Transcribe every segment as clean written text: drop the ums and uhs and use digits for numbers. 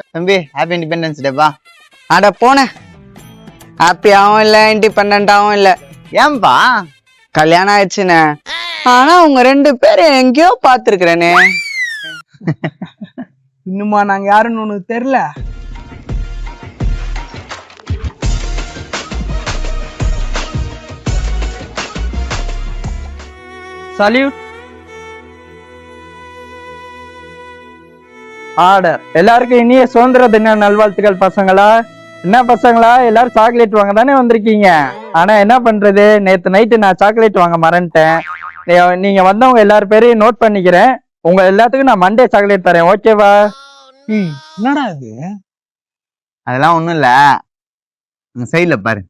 தம்பி happy independence டேப்பா. அட போன ஹாப்பியாவும் இல்லை இண்டிபெண்டாவும் இல்லை. ஏன்பா? கல்யாணம் ஆயிடுச்சுண்ணே. ஆனா உங்க 2 பேரும் எங்கேயோ பாத்துருக்கிறேனே. இன்னுமா நாங்க யாருன்னு உனக்கு தெரியல? சல்யூட். ஆர்டர். எல்லாருக்கும் இனிய சுதந்திர தின நல்வாழ்த்துக்கள் பசங்களா. என்ன பசங்களா, எல்லாரும் சாக்லேட் வாங்க தானே வந்திருக்கீங்க. ஆனா என்ன பண்றது, நேத்து நைட்டு நான் சாக்லேட் வாங்க மறந்துட்டேன். நீங்க வந்தவங்க எல்லாரும் பேரையும் நோட் பண்ணிக்கிறேன். உங்க எல்லாத்துக்கும் நான் மண்டே சாக்லேட் தரேன், ஓகேவா? என்னடா இது? அதெல்லாம் ஒண்ணும் இல்ல, உங்க சைட்ல பாரு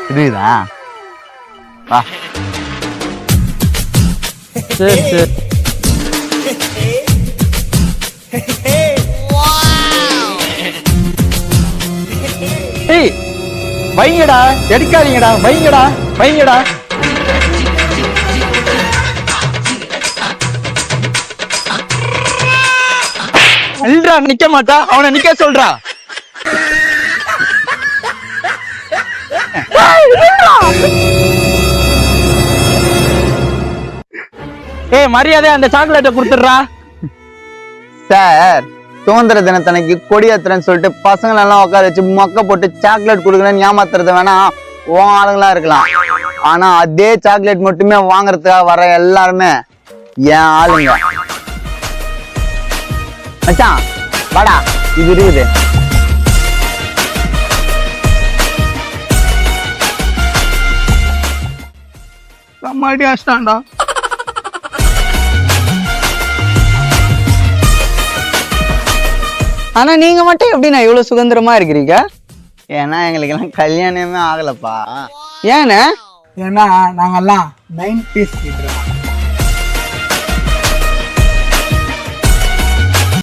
இருக்குதா. வா. சரி சரி. ஏய் வைங்கடா, எடுக்காதீங்கடா, வைங்கடா வைங்கடா. அல்றா நிக்க மாட்டா, அவனை நிக்க சொல்றா. ஏய் மரியாதை அந்த சாக்லேட்டை கொடுத்துடுறா. சார், சுதந்திர தினத்தன்னைக்கு கொடியேத்துறேன்னு சொல்லிட்டு பசங்களெல்லாம் உட்கார வச்சு மொக்க போட்டு சாக்லேட் கொடுக்குறேன்னு ஏமாத்துறது வேணா உன் ஆளுங்களா இருக்கலாம். ஆனா அதே சாக்லேட் மட்டுமே வாங்குறதுக்காக வர எல்லாருமே என் ஆளுங்க. மச்சான் வாடா, இது இருக்குது. சம்மாடி ஆஸ்டாண்டா. ஆனா நீங்க மட்டும் எப்படிண்ணா இவ்வளவு சுதந்திரமா இருக்கிறீங்க? ஏன்னா எங்களுக்கு எல்லாம் கல்யாணமே ஆகலப்பா. ஏண்ணே? ஏன்னா நாங்கெல்லாம் 90s கிட்ரா.